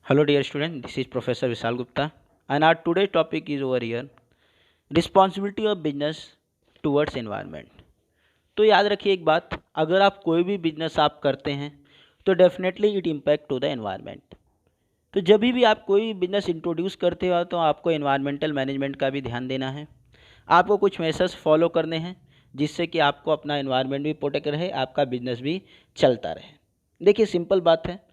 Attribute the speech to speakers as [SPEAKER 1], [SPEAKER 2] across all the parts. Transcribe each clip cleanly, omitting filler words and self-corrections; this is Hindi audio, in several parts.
[SPEAKER 1] Hello dear student, this is Professor Vishal Gupta and our today's topic is over here responsibility of business towards environment। तो याद रखिए एक बात, अगर आप कोई भी बिजनेस आप करते हैं तो definitely it impact to the environment. तो जब भी आप कोई बिजनेस इंट्रोड्यूस करते हो तो आपको एनवायरमेंटल मैनेजमेंट का भी ध्यान देना है। आपको कुछ मेजर्स फॉलो करने हैं जिससे कि आपको अपना एनवायरनमेंट भी प्रोटेक्ट रहे, आपका बिजनेस भी चलता रहे। देखिए सिंपल बात है,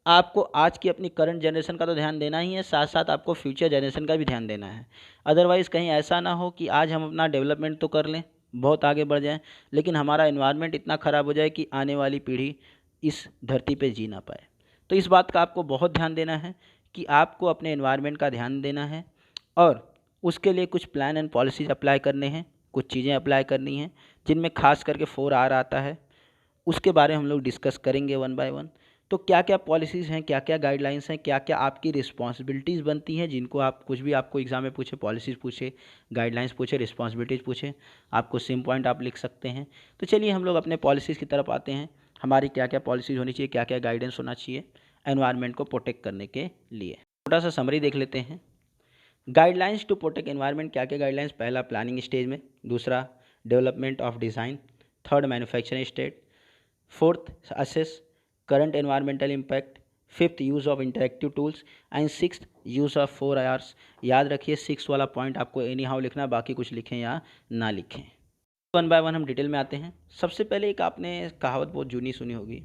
[SPEAKER 1] आपको आज की अपनी करंट जनरेशन का तो ध्यान देना ही है, साथ साथ आपको फ्यूचर जनरेशन का भी ध्यान देना है। अदरवाइज़ कहीं ऐसा ना हो कि आज हम अपना डेवलपमेंट तो कर लें, बहुत आगे बढ़ जाएं, लेकिन हमारा एनवायरनमेंट इतना ख़राब हो जाए कि आने वाली पीढ़ी इस धरती पे जी ना पाए। तो इस बात का आपको बहुत ध्यान देना है कि आपको अपने एनवायरनमेंट का ध्यान देना है और उसके लिए कुछ प्लान एंड पॉलिसीज़ अप्लाई करने हैं, कुछ चीज़ें अप्लाई करनी हैं जिनमें खास करके 4R आता है। उसके बारे में हम लोग डिस्कस करेंगे वन बाय वन। तो क्या क्या पॉलिसीज़ हैं, क्या क्या गाइडलाइंस हैं, क्या क्या आपकी रिस्पॉन्सिबिलिटीज़ बनती हैं, जिनको आप कुछ भी आपको एग्जाम में पूछे, पॉलिसीज़ पूछे, गाइडलाइंस पूछे, रिस्पॉन्सिबिलिटीज़ पूछे, आपको सेम पॉइंट आप लिख सकते हैं। तो चलिए हम लोग अपने पॉलिसीज़ की तरफ आते हैं। हमारी क्या क्या पॉलिसीज़ होनी चाहिए, क्या क्या गाइडेंस होना चाहिए एनवायरनमेंट को प्रोटेक्ट करने के लिए। छोटा सा समरी देख लेते हैं। गाइडलाइंस टू प्रोटेक्ट एनवायरनमेंट, क्या क्या गाइडलाइंस। पहला प्लानिंग स्टेज में, दूसरा development of design, third manufacturing stage, fourth assess current environmental impact, fifth use of interactive tools and sixth use of 4IRs। याद रखिए 6 वाला पॉइंट आपको एनी हाउ लिखना है, बाकी कुछ लिखें या ना लिखें। वन बाय वन हम डिटेल में आते हैं। सबसे पहले एक आपने कहावत बहुत जूनी सुनी होगी,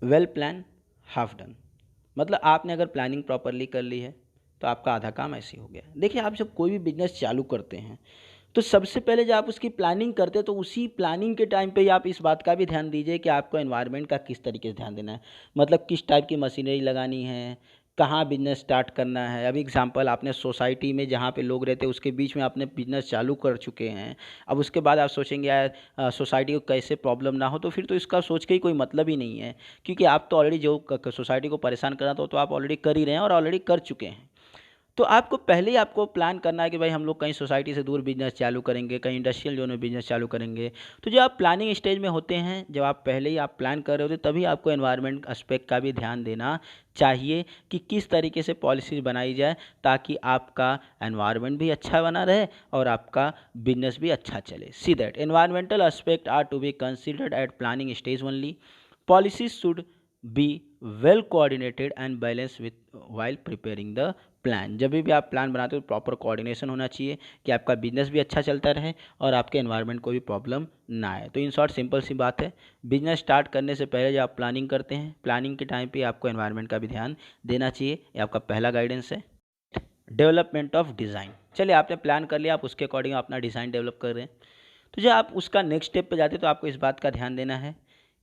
[SPEAKER 1] वेल प्लान हाफ डन। मतलब आपने अगर प्लानिंग प्रॉपरली कर ली है तो आपका आधा काम ऐसे ही हो गया। देखिए आप जब कोई भी बिजनेस चालू करते हैं तो सबसे पहले जब आप उसकी प्लानिंग करते हैं तो उसी प्लानिंग के टाइम पे ही आप इस बात का भी ध्यान दीजिए कि आपको एनवायरनमेंट का किस तरीके से ध्यान देना है। मतलब किस टाइप की मशीनरी लगानी है, कहाँ बिजनेस स्टार्ट करना है। अभी एग्जांपल, आपने सोसाइटी में जहाँ पे लोग रहते हैं उसके बीच में आपने बिजनेस चालू कर चुके हैं। अब उसके बाद आप सोचेंगे यार सोसाइटी को कैसे प्रॉब्लम ना हो, तो फिर तो इसका सोच के ही कोई मतलब ही नहीं है, क्योंकि आप तो ऑलरेडी जो सोसाइटी को परेशान करना था तो आप ऑलरेडी कर ही रहे हैं और ऑलरेडी कर चुके हैं। तो आपको पहले ही आपको प्लान करना है कि भाई हम लोग कहीं सोसाइटी से दूर बिजनेस चालू करेंगे, कहीं इंडस्ट्रियल जोन में बिजनेस चालू करेंगे। तो जब आप प्लानिंग स्टेज में होते हैं, जब आप पहले ही आप प्लान कर रहे होते, तभी आपको एनवायरनमेंट एस्पेक्ट का भी ध्यान देना चाहिए कि किस तरीके से पॉलिसीज़ बनाई जाए ताकि आपका एनवायरनमेंट भी अच्छा बना रहे और आपका बिजनेस भी अच्छा चले। See that environmental aspect are to be considered at planning stage only. Policies should be well coordinated and balance with while preparing the plan. जब भी आप प्लान बनाते हो प्रॉपर कोऑर्डिनेशन होना चाहिए कि आपका बिजनेस भी अच्छा चलता रहे और आपके एनवायरनमेंट को भी प्रॉब्लम ना आए। तो इन शॉर्ट सिंपल सी बात है, बिजनेस स्टार्ट करने से पहले जब आप प्लानिंग करते हैं, प्लानिंग के टाइम पे आपको एनवायरनमेंट का भी ध्यान देना चाहिए। ये आपका पहला गाइडेंस है। डेवलपमेंट ऑफ डिज़ाइन, चलिए आपने प्लान कर लिया, आप उसके अकॉर्डिंग अपना डिज़ाइन डेवलप कर रहे हैं। तो जब आप उसका नेक्स्ट स्टेप पे जाते हैं तो आपको इस बात का ध्यान देना है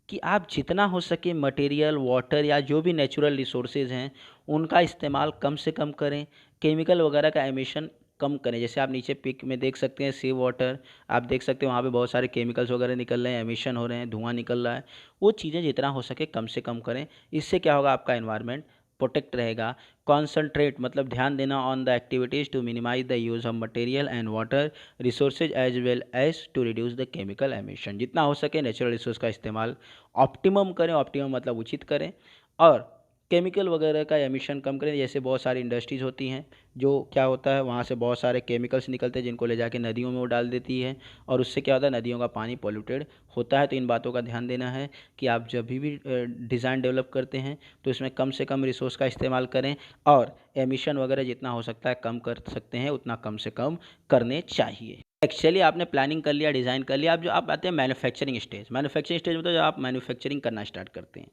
[SPEAKER 1] कि आप जितना हो सके मटेरियल, वाटर या जो भी नेचुरल रिसोर्सेज हैं उनका इस्तेमाल कम से कम करें। केमिकल वगैरह का एमिशन कम करें। जैसे आप नीचे पिक में देख सकते हैं सेव वाटर, आप देख सकते हैं वहाँ पे बहुत सारे केमिकल्स वगैरह निकल रहे हैं, एमिशन हो रहे हैं, धुआं निकल रहा है। वो चीज़ें जितना हो सके कम से कम करें। इससे क्या होगा, आपका एनवायरनमेंट प्रोटेक्ट रहेगा। कॉन्सनट्रेट मतलब ध्यान देना on the activities to minimise the use of material and water resources as well as to reduce the chemical emission. जितना हो सके नेचुरल रिसोर्स का इस्तेमाल ऑप्टिमम करें, ऑप्टिमम मतलब उचित करें, और केमिकल वगैरह का एमिशन कम करें। जैसे बहुत सारी इंडस्ट्रीज़ होती हैं जो क्या होता है वहाँ से बहुत सारे केमिकल्स निकलते हैं जिनको ले जाके नदियों में वो डाल देती है और उससे क्या होता है नदियों का पानी पॉल्यूटेड होता है। तो इन बातों का ध्यान देना है कि आप जब भी डिज़ाइन डेवलप करते हैं तो इसमें कम से कम रिसोर्स का इस्तेमाल करें और एमिशन वगैरह जितना हो सकता है कम कर सकते हैं उतना कम से कम करने चाहिए। एक्चुअली आपने प्लानिंग कर लिया, डिज़ाइन कर लिया, अब जो आप आते हैं मैन्युफैक्चरिंग स्टेज। मैन्युफैक्चरिंग स्टेज में तो जब आप मैन्युफैक्चरिंग करना स्टार्ट करते हैं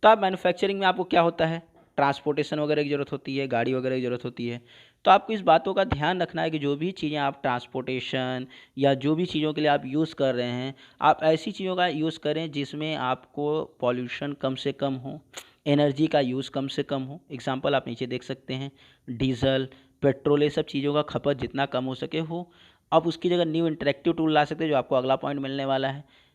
[SPEAKER 1] तो आप मैन्युफैक्चरिंग में आपको क्या होता है, ट्रांसपोर्टेशन वगैरह की ज़रूरत होती है, गाड़ी वगैरह की ज़रूरत होती है। तो आपको इस बातों का ध्यान रखना है कि जो भी चीज़ें आप ट्रांसपोर्टेशन या जो भी चीज़ों के लिए आप यूज़ कर रहे हैं, आप ऐसी चीज़ों का यूज़ करें जिसमें आपको पॉल्यूशन कम से कम हो, एनर्जी का यूज़ कम से कम हो। एग्जांपल आप नीचे देख सकते हैं, डीजल, पेट्रोल, ये सब चीज़ों का खपत जितना कम हो सके हो। आप उसकी जगह न्यू इंटरेक्टिव टूल ला सकते हैं जो आपको अगला पॉइंट मिलने वाला है।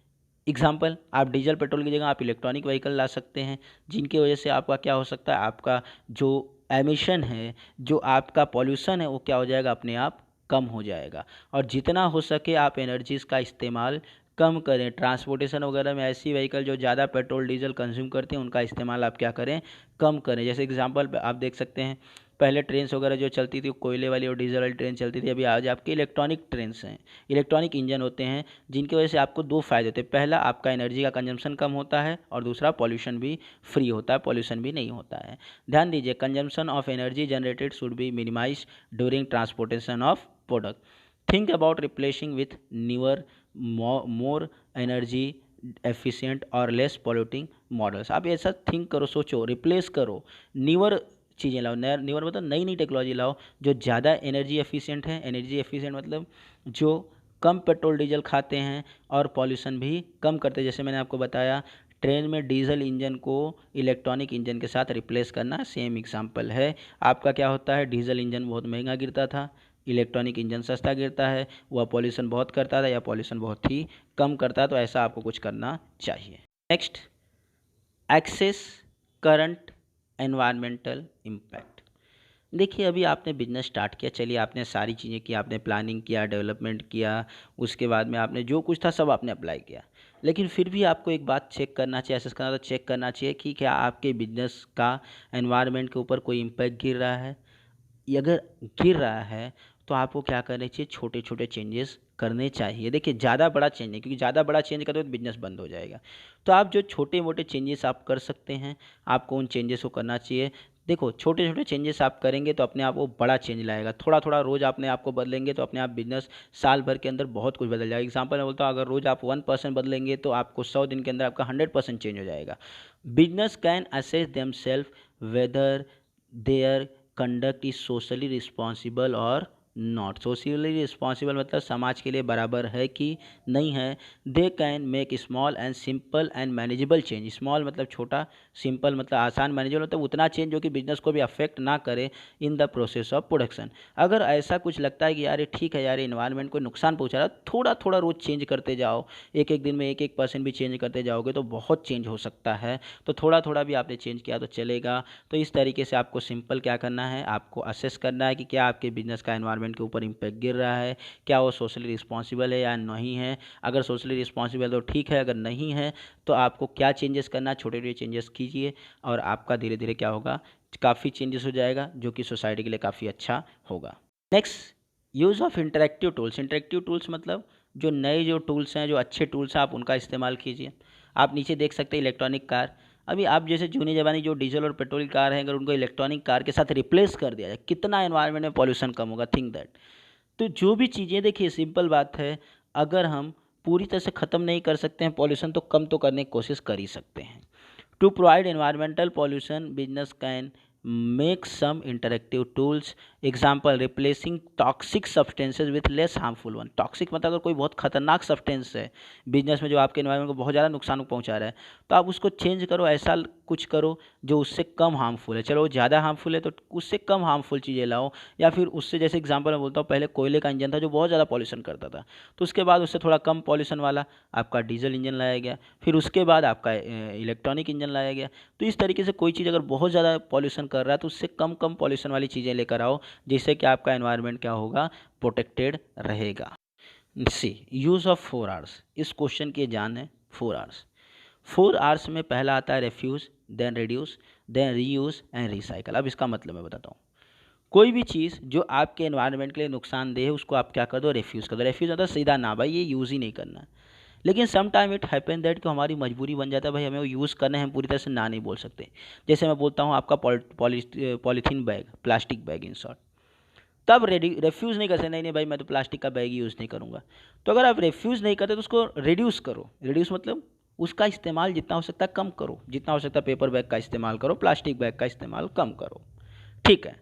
[SPEAKER 1] एग्जाम्पल, आप डीजल पेट्रोल की जगह आप इलेक्ट्रॉनिक व्हीकल ला सकते हैं जिनकी वजह से आपका क्या हो सकता है, आपका जो एमिशन है, जो आपका पॉल्यूशन है वो क्या हो जाएगा, अपने आप कम हो जाएगा। और जितना हो सके आप एनर्जीज़ का इस्तेमाल कम करें। ट्रांसपोर्टेशन वगैरह में ऐसी व्हीकल जो ज़्यादा पेट्रोल डीजल कंज्यूम करते हैं उनका इस्तेमाल आप क्या करें, कम करें। जैसे एग्जांपल आप देख सकते हैं, पहले ट्रेन्स वगैरह जो चलती थी कोयले वाली और डीजल वाली ट्रेन चलती थी, अभी आज आपके इलेक्ट्रॉनिक ट्रेन्स हैं, इलेक्ट्रॉनिक इंजन होते हैं, जिनकी वजह से आपको दो फायदे होते हैं। पहला, आपका एनर्जी का कंजम्पशन कम होता है और दूसरा पॉल्यूशन भी फ्री होता है, पॉल्यूशन भी नहीं होता है। ध्यान दीजिए, consumption of energy generated should be minimise during transportation of product. Think about replacing with newer more energy efficient और लेस पॉल्यूटिंग मॉडल्स। आप ऐसा थिंक करो, सोचो, रिप्लेस करो, न्यूअर चीज़ें लाओ। न्यूअर मतलब नई नई टेक्नोलॉजी लाओ जो ज़्यादा एनर्जी एफिशिएंट है। एनर्जी एफिशिएंट मतलब जो कम पेट्रोल डीजल खाते हैं और पॉल्यूशन भी कम करते हैं। जैसे मैंने आपको बताया, ट्रेन में डीजल इंजन को इलेक्ट्रॉनिक इंजन के साथ रिप्लेस करना सेम एग्जांपल है। आपका क्या होता है, डीजल इंजन बहुत महंगा गिरता था, इलेक्ट्रॉनिक इंजन सस्ता गिरता है, वह पॉल्यूशन बहुत करता था या पॉल्यूशन बहुत ही कम करता है। तो ऐसा आपको कुछ करना चाहिए। Next, access current environmental impact. देखिए, अभी आपने बिजनेस स्टार्ट किया, चलिए आपने सारी चीज़ें की, आपने प्लानिंग किया, डेवलपमेंट किया, उसके बाद में आपने जो कुछ था सब आपने अप्लाई किया, लेकिन फिर भी आपको एक बात चेक करना चाहिए, एसेस करना, तो चेक करना चाहिए कि क्या आपके बिजनेस का एनवायरनमेंट के ऊपर कोई इम्पैक्ट गिर रहा है। अगर गिर रहा है तो आपको क्या करना चाहिए, छोटे छोटे चेंजेस करने चाहिए। देखिए, ज़्यादा बड़ा चेंज नहीं, क्योंकि ज़्यादा बड़ा चेंज करोगे तो बिजनेस बंद हो जाएगा। तो आप जो छोटे मोटे चेंजेस आप कर सकते हैं, आपको उन चेंजेस को करना चाहिए। देखो, छोटे छोटे चेंजेस आप करेंगे तो अपने आप वो बड़ा चेंज लाएगा। थोड़ा थोड़ा रोज़ अपने आप को बदलेंगे तो अपने आप बिजनेस साल भर के अंदर बहुत कुछ बदल जाएगा। एग्जांपल मैं बोलता हूँ, अगर रोज़ आप 1% बदलेंगे तो आपको 100 दिन के अंदर आपका 100% चेंज हो जाएगा। Business can assess themselves whether their conduct is socially responsible और नॉट। सोशली रिस्पॉन्सिबल मतलब समाज के लिए बराबर है कि नहीं है। They can make small and simple and manageable change. Small मतलब छोटा, सिंपल मतलब आसान, मैनेजेबल मतलब उतना चेंज जो कि बिजनेस को भी अफेक्ट ना करे in the process of production. अगर ऐसा कुछ लगता है कि यार ये ठीक है, यार इन्वायरमेंट को नुकसान पहुंचा रहा है, थोड़ा थोड़ा रोज चेंज करते जाओ, एक एक दिन में 1% भी चेंज करते जाओगे तो बहुत चेंज हो सकता है। तो थोड़ा थोड़ा भी आपने चेंज किया तो चलेगा। तो इस तरीके से आपको सिंपल क्या करना है, आपको असेस करना है कि क्या आपके बिजनेस का एनवायरनमेंट के ऊपर इम्पैक्ट गिर रहा है, क्या वो सोशली रिस्पॉन्सिबल है या नहीं है। अगर सोशली रिस्पॉन्सिबल तो ठीक है, अगर नहीं है तो आपको क्या चेंजेस करना है, छोटे छोटे चेंजेस कीजिए और आपका धीरे धीरे क्या होगा, काफ़ी चेंजेस हो जाएगा जो कि सोसाइटी के लिए काफ़ी अच्छा होगा। Next, use of interactive tools. Interactive tools मतलब जो नए जो टूल्स हैं, जो अच्छे टूल्स हैं, आप उनका इस्तेमाल कीजिए। आप नीचे देख सकते हैं इलेक्ट्रॉनिक कार। अभी आप जैसे जूनी ज़माने जो डीजल और पेट्रोल कार हैं, अगर उनको इलेक्ट्रॉनिक कार के साथ रिप्लेस कर दिया जाए, कितना एनवायरनमेंट में पॉल्यूशन कम होगा, थिंक दैट। तो जो भी चीज़ें, देखिए सिंपल बात है, अगर हम पूरी तरह से ख़त्म नहीं कर सकते हैं पॉल्यूशन तो कम तो करने की कोशिश कर ही सकते हैं। To provide environmental pollution business can make some interactive tools. Example, replacing toxic substances with less harmful one. Toxic मतलब अगर कोई बहुत खतरनाक सब्सटेंस है बिजनेस में जो आपके एनवायरमेंट को बहुत ज़्यादा नुकसान पहुंचा रहा है, तो आप उसको चेंज करो, ऐसा कुछ करो जो उससे कम हार्मफुल है। चलो वो ज़्यादा हार्मफुल है तो उससे कम हार्मफुल चीज़ें लाओ, या फिर उससे, जैसे एग्जांपल मैं बोलता हूँ, पहले कोयले का इंजन था जो बहुत ज़्यादा पॉल्यूशन करता था, तो उसके बाद उससे थोड़ा कम पॉल्यूशन वाला आपका डीजल इंजन लाया गया, फिर उसके बाद आपका इलेक्ट्रॉनिक इंजन लाया गया। तो इस तरीके से कोई चीज़ अगर बहुत ज़्यादा पॉल्यूशन कर रहा है तो उससे कम कम पॉल्यूशन वाली चीज़ें लेकर आओ, जिससे कि आपका एनवायरनमेंट क्या होगा, प्रोटेक्टेड रहेगा। सी यूज़ ऑफ 4 आवर्स। इस क्वेश्चन की जान है 4 आवर्स। 4 आवर्स में पहला आता है refuse, then reduce, then reuse and recycle. अब इसका मतलब मैं बताता हूँ। कोई भी चीज़ जो आपके एनवायरनमेंट के लिए नुकसानदेह है उसको आप क्या कर दो, रेफ्यूज़ कर दो। रेफ्यूज़ मतलब सीधा ना, भाई ये यूज़ ही नहीं करना। लेकिन some time it happen that कि हमारी मजबूरी बन जाता है, भाई हमें वो यूज़ करना है, हम पूरी तरह से ना नहीं बोल सकते। जैसे मैं बोलता हूँ आपका polythene bag, plastic bag in short, तब रेफ्यूज़ नहीं कर सकते, नहीं नहीं भाई मैं तो प्लास्टिक का बैग ही यूज़ नहीं करूँगा। तो अगर आप रेफ्यूज़ नहीं करते तो उसको रिड्यूस करो। रिड्यूस मतलब उसका इस्तेमाल जितना हो सकता है कम करो, जितना हो सकता है पेपर बैग का इस्तेमाल करो, प्लास्टिक बैग का इस्तेमाल कम करो, ठीक है।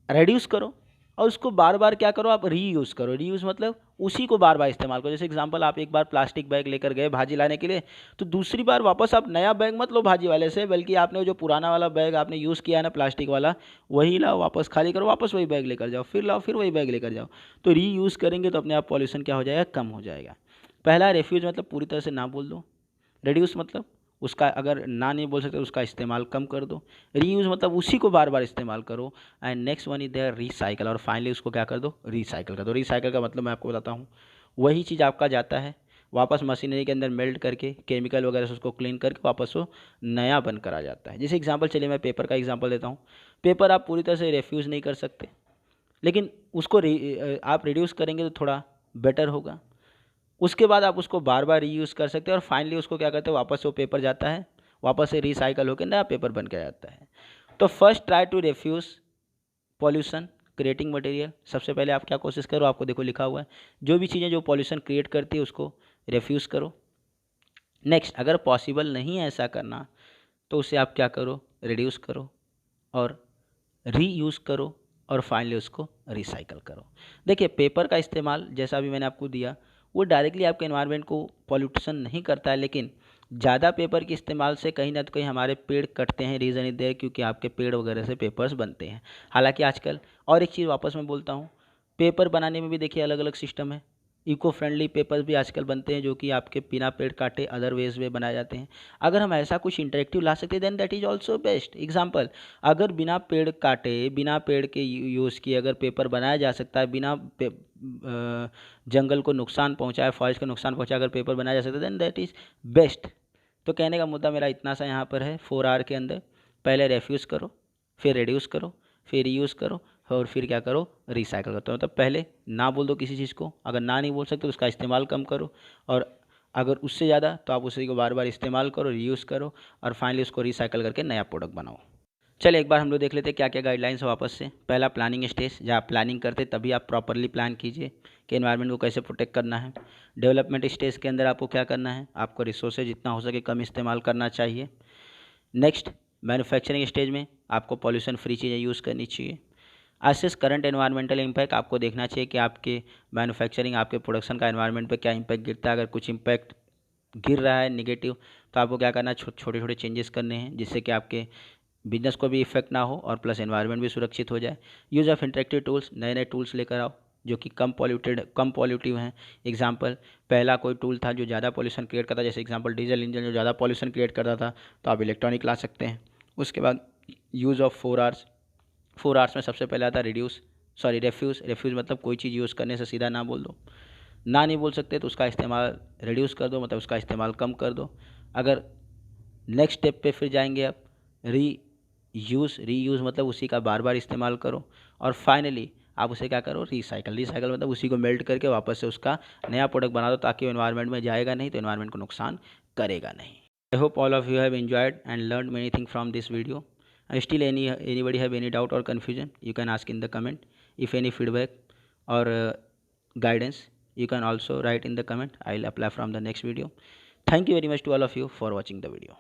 [SPEAKER 1] रिड्यूस करो और उसको बार बार क्या करो, आप रीयूज़ करो। रीयूज़ मतलब उसी को बार बार इस्तेमाल करो। जैसे एग्जांपल, आप एक बार प्लास्टिक बैग लेकर गए भाजी लाने के लिए, तो दूसरी बार वापस आप नया बैग मत लो भाजी वाले से, बल्कि आपने वो जो पुराना वाला बैग आपने यूज़ किया है ना प्लास्टिक वाला, वही लाओ, वापस खाली करो, वापस वही बैग लेकर जाओ, फिर लाओ, फिर वही बैग लेकर जाओ। तो रीयूज़ करेंगे तो अपने आप पॉल्यूशन क्या हो जाएगा, कम हो जाएगा। पहला रेफ्यूज मतलब पूरी तरह से ना बोल दो। रिड्यूस मतलब उसका अगर ना नहीं बोल सकते उसका इस्तेमाल कम कर दो। रीयूज़ मतलब उसी को बार बार इस्तेमाल करो। And next one is there recycle, और फाइनली उसको क्या कर दो, रिसाइकल कर दो। रिसाइकल का मतलब मैं आपको बताता हूँ, वही चीज़ आपका जाता है, वापस मशीनरी के अंदर मेल्ट करके केमिकल वगैरह से उसको क्लीन करके वापस वो नया बनकर आ जाता है। जैसे एग्जांपल चलिए मैं पेपर का एग्जांपल देता हूँ। पेपर आप पूरी तरह से रेफ्यूज़ नहीं कर सकते, लेकिन उसको आप रिड्यूस करेंगे तो थोड़ा बेटर होगा। उसके बाद आप उसको बार बार रीयूज़ कर सकते हैं और फाइनली उसको क्या करते हैं, वापस वो पेपर जाता है, वापस से रिसाइकल होकर नया पेपर बन के आ जाता है। तो first try to refuse pollution creating material. सबसे पहले आप क्या कोशिश करो, आपको देखो लिखा हुआ है, जो भी चीज़ें जो पॉल्यूशन क्रिएट करती है उसको रेफ्यूज़ करो। नेक्स्ट, अगर पॉसिबल नहीं है ऐसा करना तो उसे आप क्या करो, रिड्यूस करो और रीयूज़ करो और फाइनली उसको रिसाइकल करो। देखिए पेपर का इस्तेमाल जैसा अभी मैंने आपको दिया, वो डायरेक्टली आपके एनवायरनमेंट को पॉल्यूशन नहीं करता है, लेकिन ज़्यादा पेपर के इस्तेमाल से कहीं ना कहीं हमारे पेड़ कटते हैं। रीज़न इज देयर, क्योंकि आपके पेड़ वगैरह से पेपर्स बनते हैं। हालांकि आजकल और एक चीज़ वापस मैं बोलता हूँ, पेपर बनाने में भी देखिए अलग अलग सिस्टम है। इको फ्रेंडली पेपर्स भी आजकल बनते हैं जो कि आपके बिना पेड़ काटे अदर वेज में बनाए जाते हैं। अगर हम ऐसा कुछ इंटरेक्टिव ला सकते हैं then that is also best example. अगर बिना पेड़ काटे बिना पेड़ के यूज़ किए अगर पेपर बनाया जा सकता है, बिना जंगल को नुकसान पहुंचाए, फॉरेस्ट को नुकसान पहुंचाए अगर पेपर बनाया जा सकता है देन दैट इज़ बेस्ट। तो कहने का मुद्दा मेरा इतना सा यहाँ पर है, 4R के अंदर पहले रेफ्यूज़ करो, फिर रिड्यूस करो, फिर रीयूज़ करो और फिर क्या करो, रिसाइकल करते हो। मतलब पहले ना बोल दो किसी चीज़ को, अगर ना नहीं बोल सकते तो उसका इस्तेमाल कम करो, और अगर उससे ज़्यादा तो आप उसी को बार बार इस्तेमाल करो, रीयूज़ करो और फाइनली उसको रिसाइकल करके नया प्रोडक्ट बनाओ। चलिए एक बार हम लोग देख लेते हैं क्या क्या गाइडलाइंस है वापस से। पहला प्लानिंग स्टेज, जहाँ आप प्लानिंग करते तभी आप प्रॉपरली प्लान कीजिए कि एनवायरनमेंट को कैसे प्रोटेक्ट करना है। डेवलपमेंट स्टेज के अंदर आपको क्या करना है, आपको रिसोर्सेज जितना हो सके कम इस्तेमाल करना चाहिए। नेक्स्ट, मैन्युफैक्चरिंग स्टेज में आपको पॉल्यूशन फ्री चीज़ें यूज़ करनी चाहिए। असेस करंट एनवायरमेंटल इम्पैक्ट, आपको देखना चाहिए कि आपके मैन्युफैक्चरिंग आपके प्रोडक्शन का एनवायरनमेंट पे क्या इम्पैक्ट गिरता है। अगर कुछ इम्पैक्ट गिर रहा है नेगेटिव तो आपको क्या करना है, छोटे छोटे चेंजेस करने हैं जिससे कि आपके बिजनेस को भी इफेक्ट ना हो और प्लस एनवायरनमेंट भी सुरक्षित हो जाए। यूज़ ऑफ इंटरेक्टिव टूल्स, नए नए टूल्स लेकर आओ जो कि कम पॉल्यूटिव हैं। एग्जांपल, पहला कोई टूल था जो ज़्यादा पॉल्यूशन क्रिएट करता, जैसे एग्जांपल डीजल इंजन जो ज़्यादा पॉल्यूशन क्रिएट करता था, तो आप इलेक्ट्रॉनिक ला सकते हैं। उसके बाद यूज़ ऑफ 4Rs। 4Rs में सबसे पहले आता रेफ्यूज़। रेफ्यूज़ मतलब कोई चीज़ यूज़ करने से सीधा ना बोल दो, ना नहीं बोल सकते तो उसका इस्तेमाल रिड्यूस कर दो, मतलब उसका इस्तेमाल कम कर दो। अगर नेक्स्ट स्टेप पे फिर जाएंगे आप, रीयूज़ मतलब उसी का बार बार इस्तेमाल करो और फाइनली आप उसे क्या करो, रिसाइकल मतलब उसी को मेल्ट करके वापस से उसका नया प्रोडक्ट बना दो ताकि वो एनवायरनमेंट में जाएगा नहीं, तो एनवायरनमेंट को नुकसान करेगा नहीं। I hope all of you have enjoyed and learn many thing from this video. Still anybody have any doubt or confusion, you can ask in the comment. If any feedback or guidance, you can also write in the comment. I'll apply from the next video. Thank you very much to all of you for watching the video.